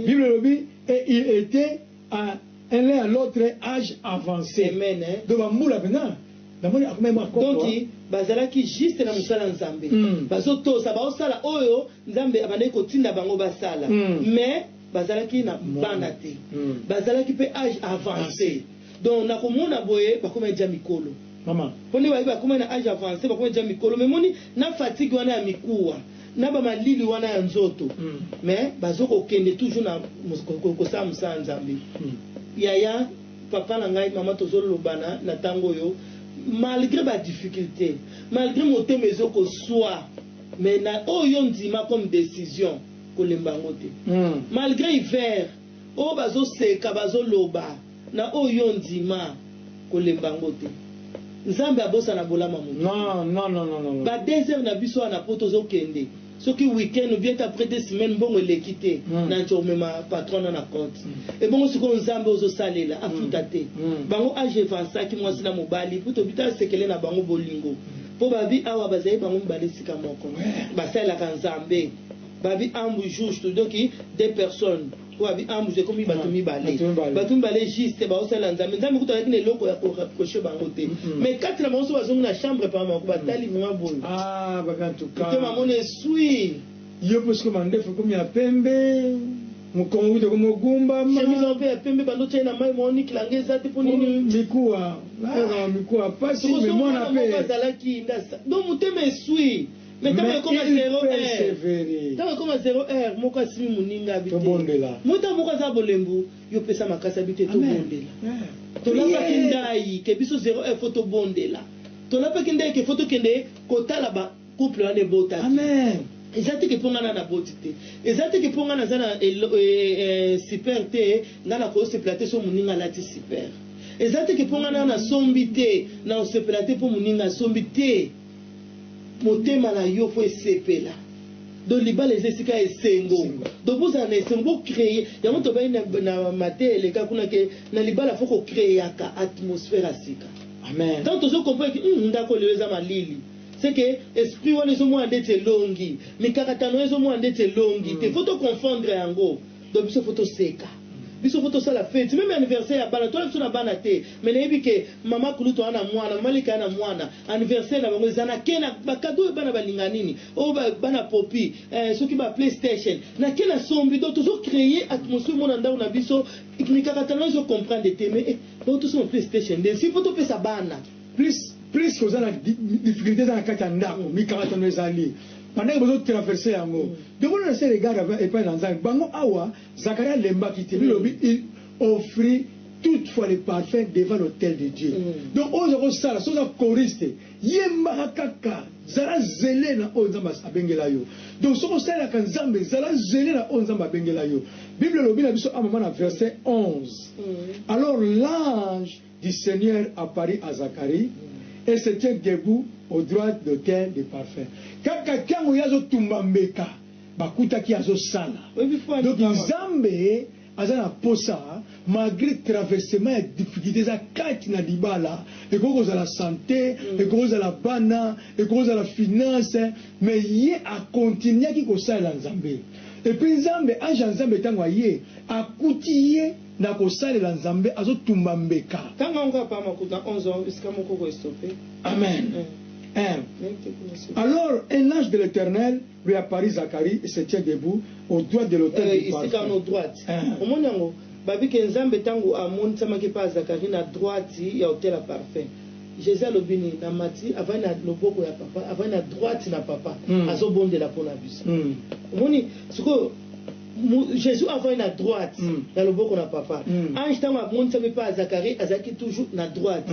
Bible a dit et il était à l'un à l'autre âge avancé amen donc bamula bena donc bazalaki juste na musala nzambe bazotosa baosala oyo nzambe abandaki kotinda bango basala mais bazalaki na bana te bazalaki pe âge avancé donc na komona boye bakoma ja mikolo maman poni ba bakoma na âge avancé bakoma ja mikolo mais moni na fatigue wana ya mikuwa na ba malili wana ya nzoto mais bazoko kende toujours na kosa musala nzambe yaya papa na ngai mama tozolobana na tango yo malgré ba difficulté malgré motema ezoko soit mais na oyo ndima comme décision kolemba ngote malgré hiver o bazo seka bazo loba na oyo ndima kolemba ngote nzambe abosa na bolama mo non ba 2 heures na biso na poto zo kende soki week-end ou bien après 2 semaines bongo lekité na chomema patron na compte et bongo siko nzambe ozo salela afuta te bango age vansaki mwasi na mobali puto bita sekele na bango bolingo po babi awa bazai bango mbale sika moko basala ka nzambe babi ambu juste donc 2 personnes ko babi ambu je komi batumi balé juste ba osala nzambe nzambe kuto avec les loko ya ko rapprocher bango te mais quand la bango so bazonga na chambre pa mako batali vraiment boy bakantuka te mamone sui yo parce que mandefu komi ya pembe mukongo de komo gumba ma chemise en ya pembe bando tena mai moni kilangeza te poni mikuwa pasi mais moi na pe bazalaki ndasa donc muteme sui mais quand comme 0 quand comme 0 heure moko asimi muninga habité muta moko za bolembu yo pesa makasa habité to bondela to la pakindai ke biso 0 heure photo bondela to la pakindai ke photo kende kotala ba couple ane bota amen ezati ke pongana na boti te ezati ke pongana zana super te ngana ko se plater so muninga lati super ezati ke pongana na sombi te na se plater po muninga sombi te motema na yo fo esepela do libala ezesika esengo do boza na esengo créer yango to baina na matele ka kuna ke na libala fo ko créer aka atmosphère asika amen donc to comprendre que ndako leza malili c'est que esprit wana zo mo andete longi mikakatano ezo mo andete longi te faut to confondre yango do biso faut to seka biso faut to sala fête même anniversaire ya bana toi biso na bana te mais nayebi ke mama kuluto ana mwana malika ana mwana anniversaire na bango ezana kena bakado bana balinga nini o bana popi soki ba PlayStation na kena sombi donc toujours créer atmosphère mona ndao na biso mikakatano ezo comprendre te mais donc tout son PlayStation donc si faut to pesa bana plus que ça difficulté dans la kata ndako mikakatano ezali pendant que vous avez traversé yango de vous laisser les gars et pas dans un bango awa Zakaria lemba qui il offrit toutefois les parfums devant l'autel de Dieu donc aux sala so za choriste yemba kaka zala zele na onzamba abengela yo donc so sala ka nzambe zala zele na onzamba abengela yo Bible lobi na biso a moment na verset 11 alors l'ange du Seigneur apparut à Zacharie et se tient debout au droit de l'autel de parfum. Kaka kango yazo tumbambeka bakuta ki yazo sala. Donc nzambe azana posa malgré traversement et difficultés za kati na dibala et koko za la santé et koko za la bana et koko za la finance mais yé a continuer ki ko sala nzambe. Et puis nzambe anja nzambe tango yé akuti yé na ko sala nzambe azo tumbambeka. Kanga nga pa makuta 11 iska moko ko stopper. Amen. Alors un ange de l'Éternel lui apparut Zacharie et se tient debout au droit de l'autel du parfum. Ici quand au droite. Au monango babi ke nzambe tango amoni sama ke pa Zacharie na droite ya autel à parfum. Jésus a lobini na mati avant na loboko ya papa avant na droite na papa azobondela pona biso moni siko Jésus avant na droite na loboko na papa ange tango amonisa pe pa Zacharie azaki toujours na droite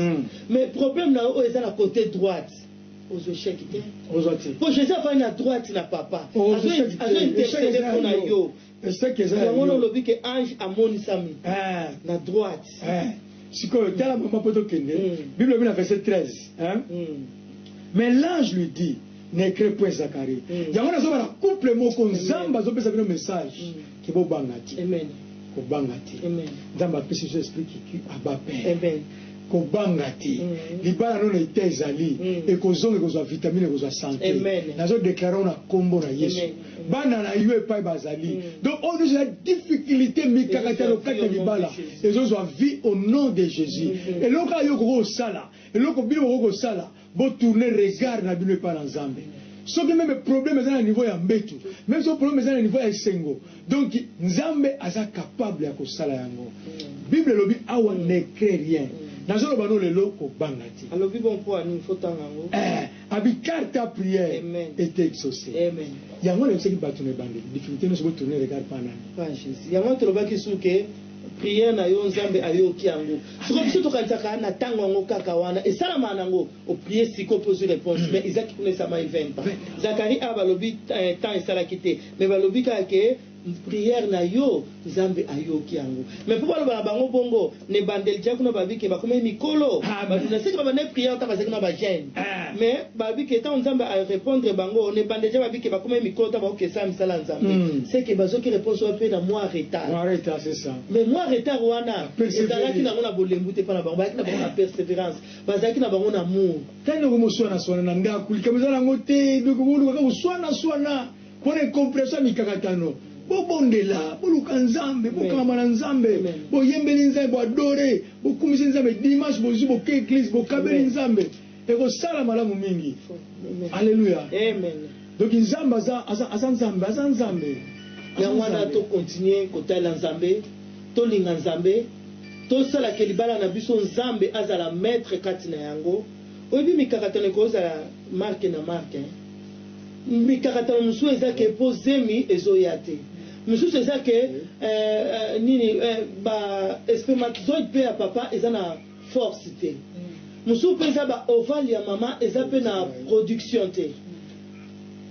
mais problème na o eza na côté droite aux échecs pour Jésus avant na droite na papa azo intercéder pona yo c'est que ça on lobi que ange amonisa mi na droite. Si tu as la maman pour te Bible dit verset 13. Hein? Mais l'ange lui dit, n'écris point Zacharie. Il y a un couple mot qu'on zamba, on peut savoir un message qui va bangati. Amen. Ko bangati. Amen. Zamba peut s'expliquer qui abape. Amen. Ko bangati. Libala non était ezali et ko zonge ko zo vitamine ko zo santé. Amen. Nazo déclarer on a combo na Yesu. Bana na yue pa bazali. Donc on a la difficulté mi caractère au kata libala. Et zo vie au nom de Jésus. Et loka yo ko sala. Et loko bilo ko sala. Bo tourner regard na bilo pa na Nzambe. Ce qui même problème est à niveau ya mbetu. Même ce problème est à niveau ya sengo. Donc Nzambe asa capable ya ko sala yango. Bible lobi awa ne crée rien. Nazolo bano lelo ko bangati. Alors bi bon pour ni faut tangango. Abikarte prière était exaucée. Amen. Yango le seki batune bande. Difficulté ne se tourner regard pana. Pas Jésus. Yango to lobaki suke prière na yo Nzambe ayoki yango. Siko biso to kanzaka na tango ngo kaka wana et salama nango o prier siko pose réponse mais Isaac connaît ça mai 20 ans. Zacharie a balobi temps et sala kité mais balobi ka ke prière na yo Nzambe ayoki yango. Mais pour baloba bango bongo ne bandel dia kuna babike ba comme mikolo. Ba na sika ba ne prière ta ba sika na ba jeune. Mais babike tant Nzambe a répondre bango ne bandel dia babike ba comme mikolo ta ba ke ça misala Nzambe. C'est que bazo ki réponse au peu na moi retard. Moi retard c'est ça. Mais moi retard wana ezalaki na ngona bolembu te pa na bango ba ki na bango na persévérance. Bazaki na bango na amour. Tano ko moswana swana na ndaku likameza ngote ndoko mundu ka swana pone compression mikakatano. Bo bondela, bo luka Nzambe, bo kamana Nzambe, bo yembeli Nzambe, bo adore, bo kumisi Nzambe dimanche bo zubo ke église, bo kabeli Nzambe. Et ko sala malamu mingi. Alléluia. Amen. Donc Nzambe aza Nzambe. Ya wana to continuer ko tala Nzambe, to linga Nzambe, to sala ke libala na biso Nzambe azala maître kati na yango. Oyebi mikakatano ko za marque na marque. Mikakatano musu ezake pozemi ezoyate. Monsieur c'est ça que nini ba spermatozoïde pe ya papa ezana force te. Monsieur pensa ba ovale ya maman ezape na production te.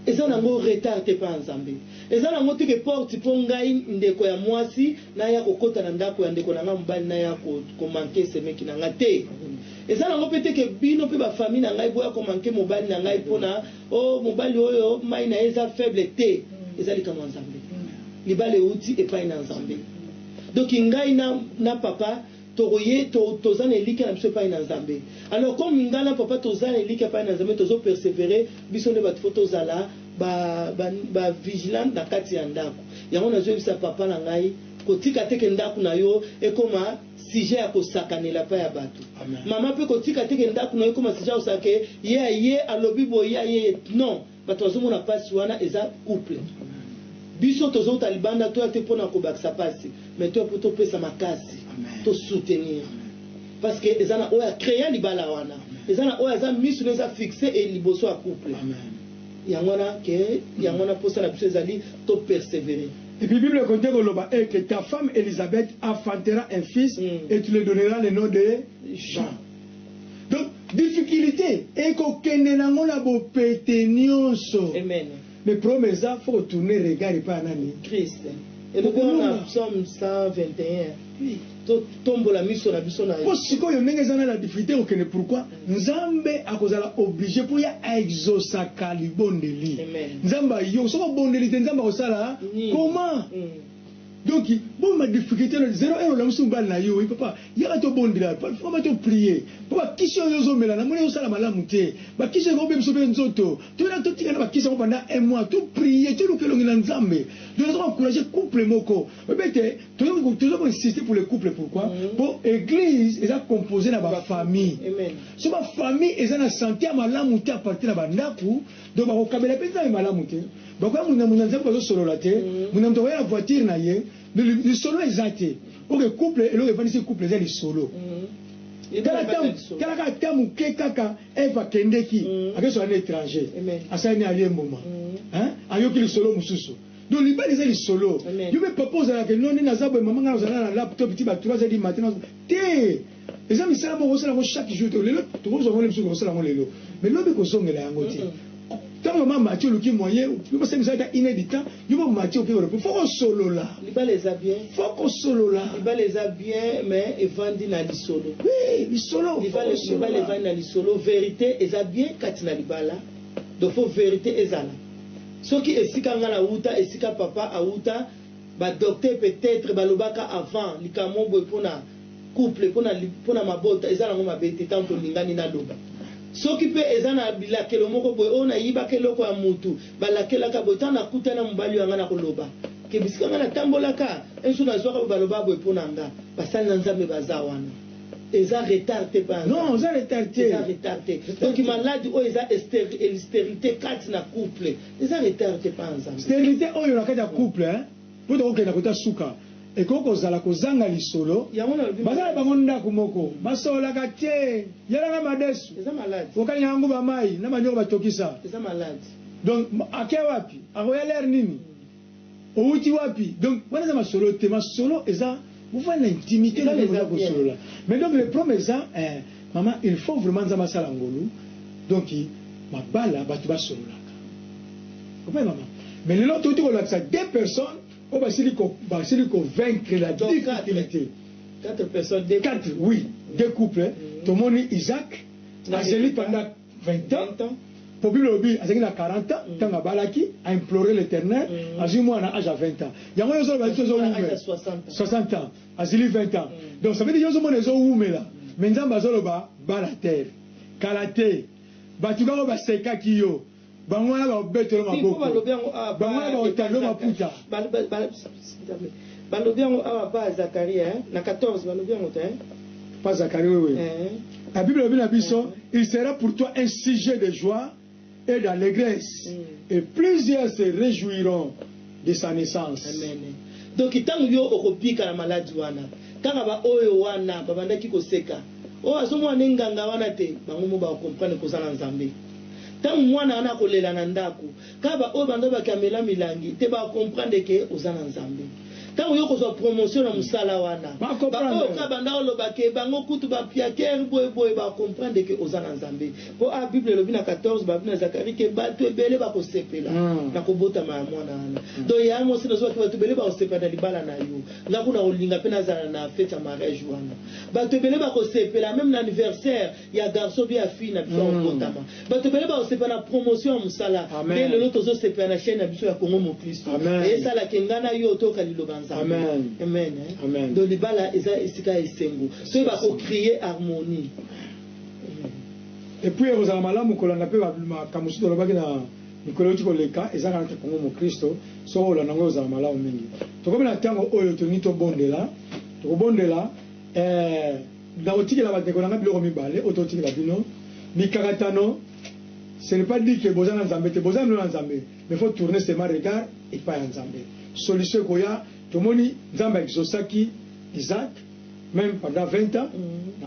Ezana ngo retard te pa Nzambe. Ezana ngo te ke porte po ngai ndeko ya mwasi na ya kokota na ndako ya ndeko na nga mbali na ya ko manquer semeki na nga te. Ezana ngo pete ke bino pe ba famille na ngai boya ko manquer mobali na ngai pona o mobali oyo mai na eza faible te. Ezali kama Nzambe. Libale outi et pas na Nzambe. Donc ngai na papa toye tozana elike na biso pas na Nzambe. Alors comme ngana papa tozana elike pas na Nzambe tozo persévérer biso ne ba photos zala ba vigilant na kati ya ndako. Yango nazo bisa papa na ngai kotika teke ndako na yo ekoma sujet ya kosakanela pa ya bato. Mama pe kotika teke ndako na yo ekoma sujet ya osake ye alobi boya ye non bato bazomona pasi wana eza couple. Biso tozo talibanda to ate pona ko baksa pasi mais to poto pesa makasi to soutenir parce que ezana oya créer libala wana ezana oya za misu neza fixer et liboso a couple yangona posa la biso ezali to persévérer. Et puis Bible compte que ta femme Elisabeth enfantera un fils et tu lui donneras le nom de Jean. Donc difficulté et ko kende na ngona bo petenioso. Amen. Mais promesse il faut tourner regard et pas nani Christ. Et nous avons Psaume 121. Oui. Tombo la mission na biso na. Parce que yo ndenge zana la difficulté okene pourquoi Nzambe akozala obligé pour ya exaucer kalibondeli. Nzamba yo soko bondeli te Nzamba osala comment? Donc bon ma difficulté le 0 la musumbal na yo papa ya to bondela faut ba to prier papa kisho yo zo mela na moni osala malamu te ba kisho ko be msobe nzoto to na to tika na ba kisho pendant un mois to prier to lukelongi na Nzambe de nous encourager couple moko bete toujours insister pour le couple pourquoi pour église est composée na ba famille so ba famille est na santé malamu te à partir na ba ndaku donc ba ko kabela pesa malamu te ba ko muna Nzambe ko solo la te muna mto ya voiture na ye le solo exacté. Ok, couple, et le couple, c'est le solo. Kala tamu kekaka eva kendeki akeso un étranger asani allié moment hein ayoki le solo mususu donc libali c'est le solo you me propose la que non ni nazabo maman nga ozana na laptop petit ba 3h du matin té les amis ça mo osala chaque jour to lelo to zo ngole mususu osala mo lelo mais lobe ko zongela yango ti tant maman Mathieu le qui moyen you pense que ça inédit you mo Mathieu qui faut solo là libali les a bien faut solo là libali les a bien mais evandi na li solo oui li solo libali evandi na li solo vérité les a bien katina libala donc faut vérité ezala soki esika ngala uta esika papa auta ba docteur peut-être balobaka avant likamombo pona couple pona mabota ezala ngo mabete tanto lingani na loba soki pe ezana bilakelo moko boy ona yibaka loko ya mutu balakelaka botana kutana mobali yanga na koloba ke bisika ngana tambolaka enso na zoka baloba boy pona nga basali na nzambe baza wana eza retardé pas non eza retardé donc malade o eza stérilité kati na couple eza retardé pas nzambe stérilité oyo na kati ya couple hein pour donc na kota suka et koko zala kozanga lisolo bazala bango ndako moko basolaka te yalanga madesu eza malade okali yango ba mai na banyoko batokisa eza malade donc ake wapi akoya l'air nini outi wapi donc wana za masolo te masolo eza vous voyez l'intimité de la là. Mais donc le problème est ça, maman, il faut vraiment ça masala ngolu. Donc ma bala batuba solo là. Vous voyez maman. Mais le l'autre tout là ça deux personnes au basilico vaincre la difficulté. 4 personnes, 4 oui, deux couples. Tout le monde Isaac a gélé pendant 20 ans. Pour Bible Obi, à 40 ans, tant à Balaki, a imploré l'Éternel, à Jumou à l'âge à 20 ans. Il y a un autre 60 ans, à 20 ans. Donc ça veut dire que les gens là. Maintenant, Bazoloba, Balater, Kalate, Batuga, Baseka Kiyo, Bangwana, Beto, Maboko, Bangwana, Otalo, Maputa. Balobiango Abba Zacharie, na 14, Balobiango, pas Zacharie, oui. La Bible dit il sera pour toi un sujet de joie et d'allégresse. Et plusieurs se réjouiront de sa naissance. Amen. Donc, tant que vous avez la maladie, quand vous avez la maladie, vous avez la maladie, vous comprendre que vous avez la maladie. Tant mwana ana kolela na ndako kaba o bando ba kamela milangi te ba comprendre que ozana nzambe tant yo ko so promotion na musala wana ba o kaba ndao ba ke bango kutu ba piaker boy ba comprendre que ozana nzambe po a Bible lobi na 14 ba na Zacharie ke ba to ebele ba ko sepela na ko bota ma mwana ana do ya mo sino so ba to ebele ba ko sepela libala na yo nga kuna olinga pe na zala na fête ya mariage wana ba to ebele ba ko sepela même na anniversaire ya garçon bien fille na biso bota ma ba to ebele ba c'est pas la promotion musala mais le autre c'est pas la chaîne habituelle à Congo mon Christ et ça la kengana yo to kalilo banza amen amen donc les bala eza esika esengo so ba ko créer harmonie et puis vous avez malamu kolanda pe ba kamusu to lobaki na mikolo tiko leka eza kana Congo mon Christ so la nango za malamu mingi to comme na tango oyo to nito bondela na otiki la ba dekolanga biloko mibale ototiki la bino mikakatano. Ce n'est pas dit que Bozan Nzambe, Bozan Nzambe, mais il faut tourner ses mains regard et pas Nzambe. Solution Goya, tout le monde, Nzambe Exosaki, Isaac, même pendant 20 ans,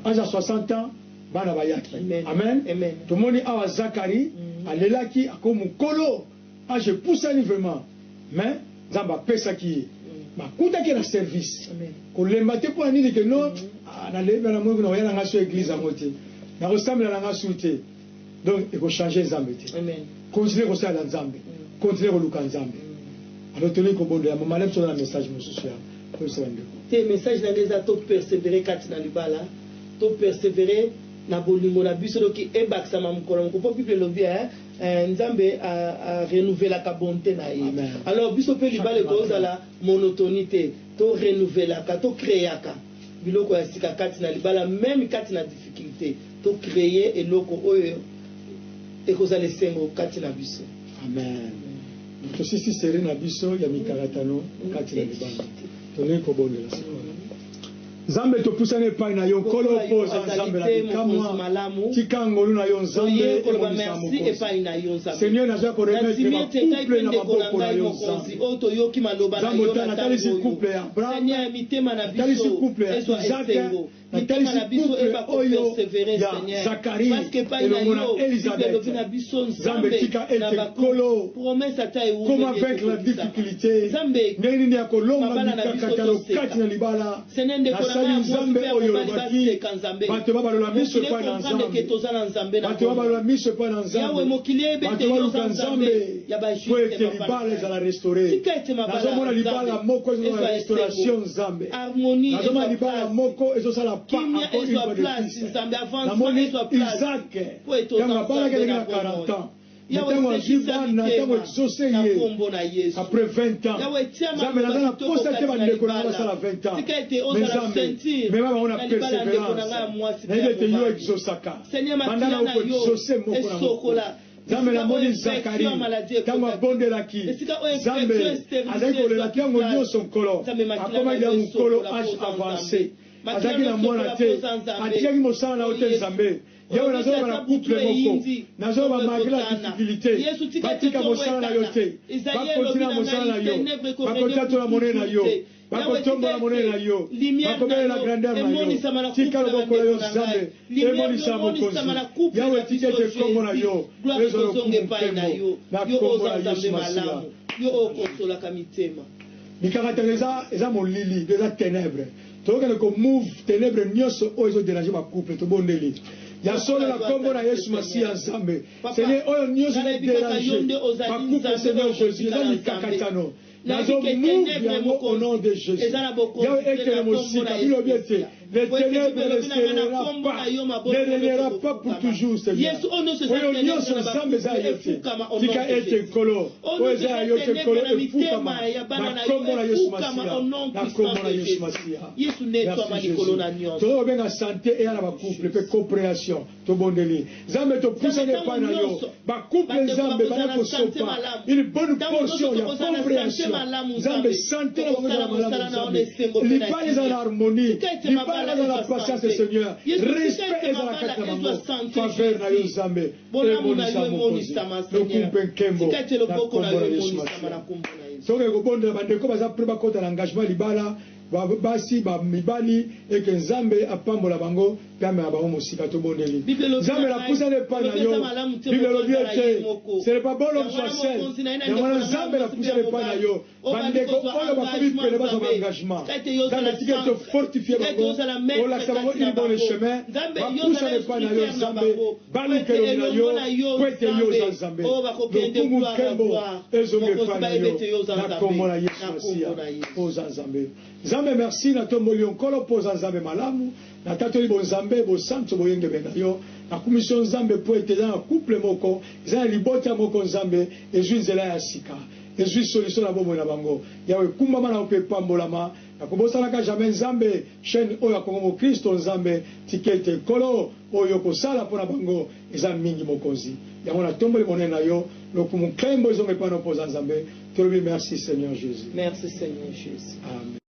à 60 ans, Bana Bayaki. Amen. Tout le monde a Zacharie, à l'Elaki, à Komukolo, à je pousse un vraiment. Mais Nzamba Pesaki, ma kuta qui est la service. Qu'on les mate pour un nid que non, à l'église, à l'église à moitié. Na ressemble à la souté. Donc, il faut changer Nzambe. Continuez à faire Nzambe. Continuez à faire Nzambe. Alors, tenez compte de la maman, sur le message social. Tes messages dans les atos persévérer quand tu n'as pas là. Tu persévérer na bolingo na biso donc e baksa mamukolo ko Bible lobi Nzambe a renouveler la bonté na ye. Alors biso pe libale ko zala monotonité, to renouveler ka to créer ka. Biloko ya sika kati na libala même kati na difficulté, to créer eloko oyo et cause les sengo kati na biso. Amen. To sisi seri na biso ya mikaratano kati na libala. To le ko bonde la sikola. Nzambe topusane pa na yo kolo poza Nzambe la bikamwa tika ngolu na yo Nzambe Seigneur naza ko remettre ma couple na maboko na yo Nzambe Nzambe natalisi couple ya Abraham natalisi couple ya Isaac natalisi couple oyo ya Zakari elongo na Elisabeth Nzambe tika ete kolo comment vaincre la difficulté ndenge nini ya kolonga mikakatano kati na libala nasali Nzambe oyo lobaki bato babalola miso epai na Nzambe bato babalola miso epai na Nzambe bato baluka Nzambe po ete libala ezala restauré nazomona libala moko ezosala restauration Nzambe nazomona libala moko ezosala pas encore une fois de plus namoni Isaac ntango abalaki ndenge na 40 ans ntango azwi bana ntango exauce ye après 20 ans Nzambe naza na posa te bandeko na basala 20 ans mais Nzambe mema bango na persévérance nayebi ete yo exaucaka banda na oko exauce moko na moko Nzambe namoni Zakari ntango abondelaki Nzambe azali kolelaki yango nyonso nkolo akomaki yango nkolo age avancé azalaki na mwana te atikaki mosala na yo te Nzambe yawe nazoba na couple moko nazoba malgré la difficulté batika mosala na yo te bakontina mosala na yo bakotatula monene na yo bakotombola monene na yo bakobelela grandeur na yo tika loboko na yo Nzambe emonisa mokonzi yawe tika ete kombo na yo ezwa lokumu nkembo na kombo na Yesu Masiya mikakatano eza molili eza ténèbre tokende komove ténèbre nyonso oyo ezoderange bacouple tobondeli ya solo la kombo na Yesu Masiya Nzambe Seigneur oyo nyonso ezoderange bacouple Seigneur Jésus eza mikakatano nazo move yango au nom de Jésus yawe ekele mosika bilobi ete les ténèbres ne règnera pas pour toujours Seigneur oyo nyonso Nzambe eza yo te tika ete nkolo oyo eza ya yo te nkolo efukama na kombo na Yesu Masiya na kombo na Yesu Masiya merci Jésus tobenga santé eya na bacouple mpe compréhension tobondeli Nzambe topusani epai na yo bacouple Nzambe bana kosopa une bonne portion ya compréhension Nzambe santé na bango ezala malamu Nzambe libala ezala na harmonie libala ezala na patience Seigneur respect ezala kati na bango faveur na yo Nzambe emonisa mokonzi lokumpe nkembo na kombo na Yesu Masiya soki ekobondela bandeko baza pre bakota na engagement libala basi bamibali eke Nzambe apambola bango mpe amela bango mosika tobondeli Nzambe napusani epai na yo Bible elobi ete ce n'est pas bon l'homme soit seul yango wana Nzambe napusani epai na yo bandeko oyo bakomi pene bazwa baengagement Nzambe tika ete fortifie bango olakisa bango une bonne chemin bapusani epai na yo Nzambe balukelo na yo po ete yo oza Nzambe lokumu nkembo ezonga epai na yo na kombo na Yesu Masiya oza Nzambe Nzambe merci na tomboli nkolo poza Nzambe malamu na tatoli bo Nzambe bo santo boyenge bena yo na commission Nzambe po ete na couple moko za libota moko Nzambe ezwi nzela ya sika ezwi solution na bomo na bango yawe kumbama na ope pambolama na kobosalaka jamais Nzambe chaîne oyo ya Kongo Kristo Nzambe tikete kolo oyo kosala pona bango eza mingi mokonzi yango na tomboli monene na yo lokumu nkembo ezonge pa na poza Nzambe tolobi merci Seigneur Jésus merci Seigneur Jésus amen.